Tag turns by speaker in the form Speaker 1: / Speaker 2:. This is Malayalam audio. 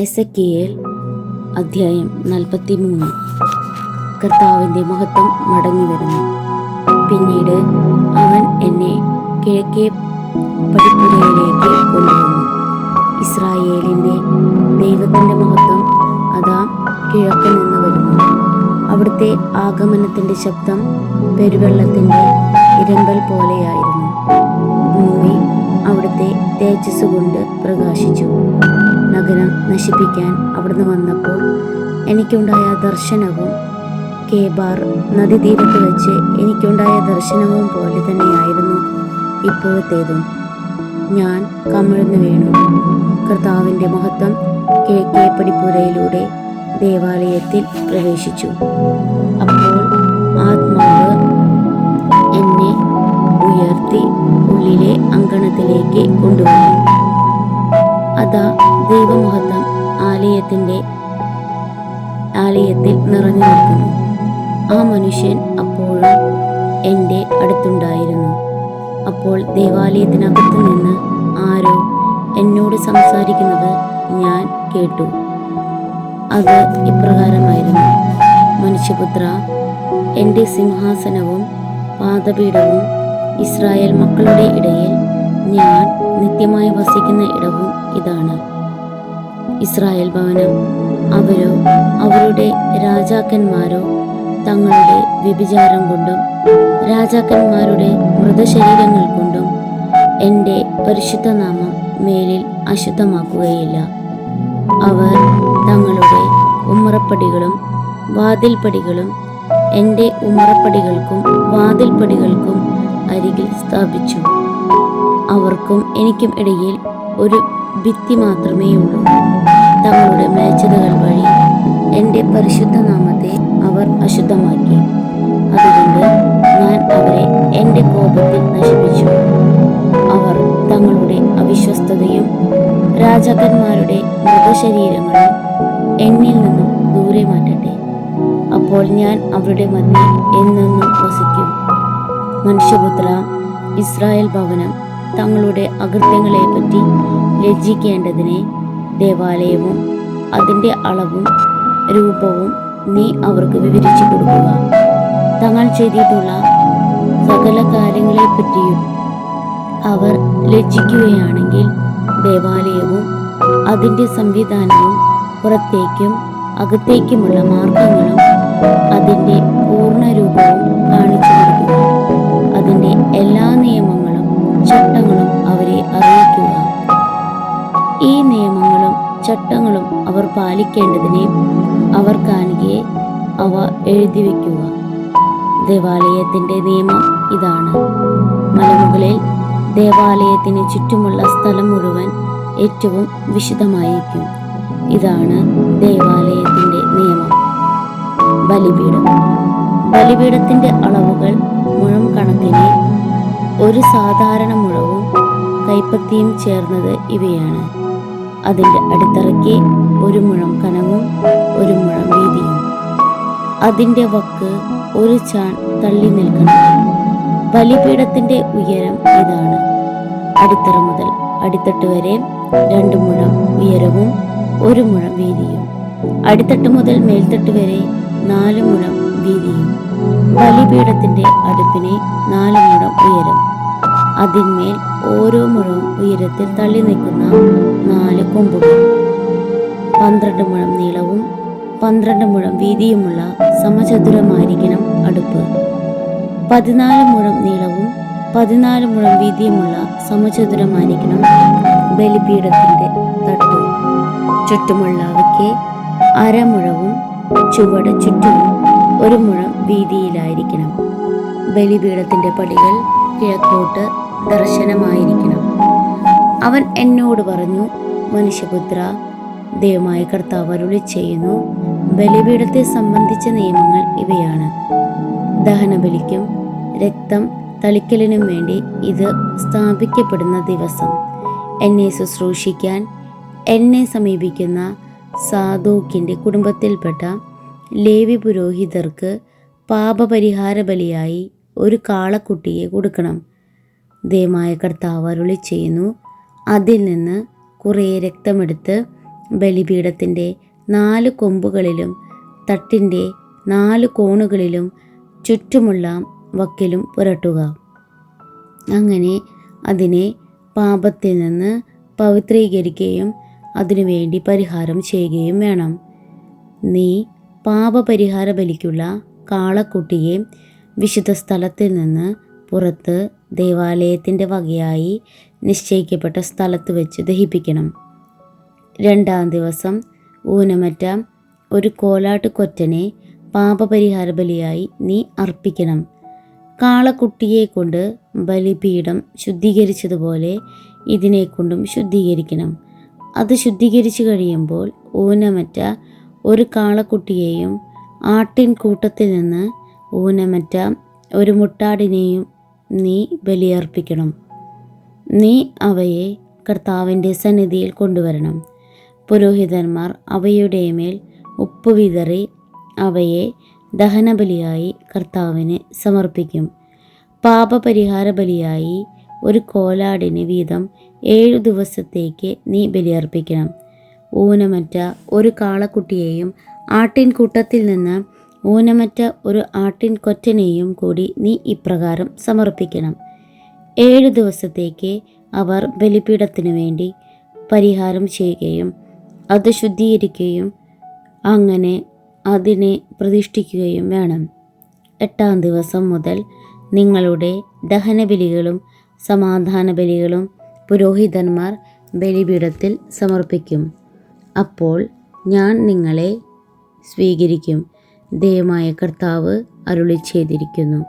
Speaker 1: എസെക്കിയേൽ അധ്യായം 43. കർത്താവിൻ്റെ മഹത്വം മടങ്ങി വരുന്നു. പിന്നീട് അവൻ എന്നെ കിഴക്കേ പടിപ്പുരയിലേക്ക് കൊണ്ടുവന്നു. ഇസ്രായേലിൻ്റെ ദൈവത്തിൻ്റെ മഹത്വം അതാ കിഴക്ക് നിന്ന് വരുന്നു. അവിടുത്തെ ആഗമനത്തിൻ്റെ ശബ്ദം പെരുവെള്ളത്തിൻ്റെ ഇരമ്പൽ പോലെയായിരുന്നു. ഭൂമി അവിടുത്തെ തേജസ് കൊണ്ട് പ്രകാശിച്ചു. നഗരം നശിപ്പിക്കാൻ അവിടുന്ന് വന്നപ്പോൾ എനിക്കുണ്ടായ ദർശനവും കേബാർ നദീതീരത്ത് വെച്ച് എനിക്കുണ്ടായ ദർശനവും പോലെ തന്നെയായിരുന്നു ഇപ്പോഴത്തേതും. ഞാൻ കമിഴ്ന്നു വീണു. കർത്താവിൻ്റെ മഹത്വം കിഴക്കേ പടിപ്പുരയിലൂടെ ദേവാലയത്തിൽ പ്രവേശിച്ചു. അപ്പോൾ ആത്മാവ് എന്നെ ഉയർത്തി ഉള്ളിലെ അങ്കണത്തിലേക്ക് കൊണ്ടുവന്നു. അതാ ദൈവമഹത്വം ആലയത്തിൽ നിറഞ്ഞു നിൽക്കുന്നു. ആ മനുഷ്യൻ അപ്പോഴും എൻ്റെ അടുത്തുണ്ടായിരുന്നു. അപ്പോൾ ദേവാലയത്തിനകത്തു നിന്ന് ആരോ എന്നോട് സംസാരിക്കുന്നത് ഞാൻ കേട്ടു. അത് ഇപ്രകാരമായിരുന്നു: മനുഷ്യപുത്ര, എൻ്റെ സിംഹാസനവും പാദപീഠവും ഇസ്രായേൽ മക്കളുടെ ഇടയിൽ ഞാൻ നിത്യമായി വസിക്കുന്ന ഇടവും ഇതാണ്. ഇസ്രായേൽ ഭവനം അവരോ അവരുടെ രാജാക്കന്മാരോ തങ്ങളുടെ വ്യഭിചാരം കൊണ്ടും രാജാക്കന്മാരുടെ മൃതശരീരങ്ങൾ കൊണ്ടും എൻ്റെ പരിശുദ്ധ നാമം മേലിൽ അശുദ്ധമാക്കുകയില്ല. അവർ തങ്ങളുടെ ഉമ്മറപ്പടികളും വാതിൽപ്പടികളും എൻ്റെ ഉമ്മറപ്പടികൾക്കും വാതിൽപ്പടികൾക്കും അരികിൽ സ്ഥാപിച്ചു. അവർക്കും എനിക്കും ഇടയിൽ ഒരു ഭിത്തി മാത്രമേ ഉള്ളൂ. തങ്ങളുടെ മ്ലേച്ഛതകൾ വഴി എൻ്റെ പരിശുദ്ധ നാമത്തെ അവർ അശുദ്ധമാക്കി. അതുകൊണ്ട് ഞാൻ അവരെ എൻ്റെ കോപത്തിൽ നശിപ്പിച്ചു. അവർ തങ്ങളുടെ അവിശ്വസ്തതയും രാജാക്കന്മാരുടെ മൃതശരീരങ്ങളും എന്നിൽ നിന്നും ദൂരെ മാറ്റട്ടെ. അപ്പോൾ ഞാൻ അവരുടെ മധ്യേ എന്നെന്നും വസിക്കും. മനുഷ്യപുത്ര, ഇസ്രായേൽ ഭവനം തങ്ങളുടെ അകൃത്യങ്ങളെപ്പറ്റി ലജ്ജിക്കേണ്ടതിനെ ദേവാലയവും അതിൻ്റെ അളവും രൂപവും നീ അവർക്ക് വിവരിച്ചു കൊടുക്കുക. തങ്ങൾ ചെയ്തിട്ടുള്ള സകല കാര്യങ്ങളെപ്പറ്റിയും അവർ ലജ്ജിക്കുകയാണെങ്കിൽ ദേവാലയവും അതിൻ്റെ സംവിധാനവും പുറത്തേക്കും അകത്തേക്കുമുള്ള മാർഗങ്ങളും അതിൻ്റെ പൂർണ്ണരൂപവും കാണിച്ചു കൊടുക്കുക. അതിൻ്റെ എല്ലാ നിയമങ്ങളും ചട്ടങ്ങളും അവരെ അറിയിക്കുക. ഈ നിയമങ്ങളും ചട്ടങ്ങളും അവർ പാലിക്കേണ്ടതിനെ അവർ കാണുകയെ അവ എഴുതി വയ്ക്കുക. ദേവാലയത്തിൻ്റെ നിയമം ഇതാണ്: മലമുകളിൽ ദേവാലയത്തിന് ചുറ്റുമുള്ള സ്ഥലം മുഴുവൻ ഏറ്റവും വിശുദ്ധമായിരിക്കും. ഇതാണ് ദേവാലയത്തിൻ്റെ നിയമം. ബലിപീഠത്തിൻ്റെ അളവുകൾ മുഴം കണക്കിന്, ഒരു സാധാരണ മുഴവും കൈപ്പത്തിയും ചേർന്നത് ഇവയാണ്. അതിൻ്റെ അടിത്തറയ്ക്ക് ഒരു മുഴം കനവും ഒരു മുഴം വീതിയും. അതിൻ്റെ വക്ക് ഒരു ചാൺ തള്ളി നിൽക്കണം. ബലിപീഠത്തിൻ്റെ ഉയരം ഇതാണ്: അടിത്തറ മുതൽ അടിത്തട്ട് വരെ 2 മുഴം ഉയരവും 1 മുഴം വീതിയും. അടിത്തട്ട് മുതൽ മേൽത്തട്ട് വരെ 4 മുഴം വീതിയും. ബലിപീഠത്തിൻ്റെ അടുപ്പിന് 4 മുഴം ഉയരം. അതിന്മേൽ ഓരോ മുഴവും ഉയരത്തിൽ തള്ളി നിൽക്കുന്ന 4 കൊമ്പുകൾ. 12 മുഴം നീളവും 12 മുഴം വീതിയുമുള്ള സമചതുരമായിരിക്കണം അടുപ്പ്. 14 മുഴം നീളവും 14 മുഴം വീതിയുമുള്ള സമചതുരമായിരിക്കണം ബലിപീഠത്തിൻ്റെ തട്ട്. ചുറ്റുമുള്ള അവയ്ക്ക് 1/2 മുഴവും ചുവട് ചുറ്റിനും 1 മുഴം വീതിയിലായിരിക്കണം. ബലിപീഠത്തിൻ്റെ പടികൾ കിഴക്കോട്ട് ദർശനമായിരിക്കണം. അവൻ എന്നോട് പറഞ്ഞു: മനുഷ്യപുത്ര, ദൈവമായ കർത്താവ് അരുളി ചെയ്യുന്നു, ബലിപീഠത്തെ സംബന്ധിച്ച നിയമങ്ങൾ ഇവയാണ്. ദഹനബലിക്കും രക്തം തളിക്കലിനും വേണ്ടി ഇത് സ്ഥാപിക്കപ്പെടുന്ന ദിവസം എന്നെ ശുശ്രൂഷിക്കാൻ എന്നെ സമീപിക്കുന്ന സാദോക്കിൻ്റെ കുടുംബത്തിൽപ്പെട്ട ലേവ്യ പുരോഹിതർക്ക് പാപപരിഹാര ബലിയായി ഒരു കാളക്കുട്ടിയെ കൊടുക്കണം. ദൈവമായ കർത്താവ് അരുളി ചെയ്യുന്നു, അതിൽ നിന്ന് കുറേ രക്തമെടുത്ത് ബലിപീഠത്തിൻ്റെ 4 കൊമ്പുകളിലും തട്ടിൻ്റെ 4 കോണുകളിലും ചുറ്റുമുള്ള വക്കിലും പുരട്ടുക. അങ്ങനെ അതിനെ പാപത്തിൽ നിന്ന് പവിത്രീകരിക്കുകയും അതിനുവേണ്ടി പരിഹാരം ചെയ്യുകയും വേണം. നീ പാപപരിഹാര ബലിക്കുള്ള കാളക്കുട്ടിയെ വിശുദ്ധ സ്ഥലത്തിൽ നിന്ന് പുറത്ത് ദേവാലയത്തിൻ്റെ വകയായി നിശ്ചയിക്കപ്പെട്ട സ്ഥലത്ത് വെച്ച് ദഹിപ്പിക്കണം. 2-ാം ദിവസം ഊനമറ്റ ഒരു കോലാട്ടുകൊറ്റനെ പാപപരിഹാര ബലിയായി നീ അർപ്പിക്കണം. കാളക്കുട്ടിയെ കൊണ്ട് ബലിപീഠം ശുദ്ധീകരിച്ചതുപോലെ ഇതിനെക്കൊണ്ടും ശുദ്ധീകരിക്കണം. അത് ശുദ്ധീകരിച്ചു കഴിയുമ്പോൾ ഊനമറ്റ ഒരു കാളക്കുട്ടിയെയും ആട്ടിൻകൂട്ടത്തിൽ നിന്ന് ഊനമറ്റ ഒരു മുട്ടാടിനെയും നീ ബലിയർപ്പിക്കണം. നീ അവയെ കർത്താവിൻ്റെ സന്നിധിയിൽ കൊണ്ടുവരണം. പുരോഹിതന്മാർ അവയുടെ മേൽ ഉപ്പ് വിതറി അവയെ ദഹനബലിയായി കർത്താവിന് സമർപ്പിക്കും. പാപപരിഹാര ബലിയായി ഒരു കോലാടിന് വീതം 7 ദിവസത്തേക്ക് നീ ബലിയർപ്പിക്കണം. ഊനമറ്റ ഒരു കാളക്കുട്ടിയെയും ആട്ടിൻകൂട്ടത്തിൽ നിന്ന് ഊനമറ്റ ഒരു ആട്ടിൻകൊറ്റനെയും കൂടി നീ ഇപ്രകാരം സമർപ്പിക്കണം. 7 ദിവസത്തേക്ക് അവർ ബലിപീഠത്തിനു വേണ്ടി പരിഹാരം ചെയ്യുകയും അത് ശുദ്ധീകരിക്കുകയും അങ്ങനെ അതിനെ പ്രതിഷ്ഠിക്കുകയും വേണം. 8-ാം ദിവസം മുതൽ നിങ്ങളുടെ ദഹനബലികളും സമാധാന ബലികളും പുരോഹിതന്മാർ ബലിപീഠത്തിൽ സമർപ്പിക്കും. അപ്പോൾ ഞാൻ നിങ്ങളെ സ്വീകരിക്കും. ദൈവമായ കർത്താവ് അരുളി ചെയ്തിരിക്കുന്നു.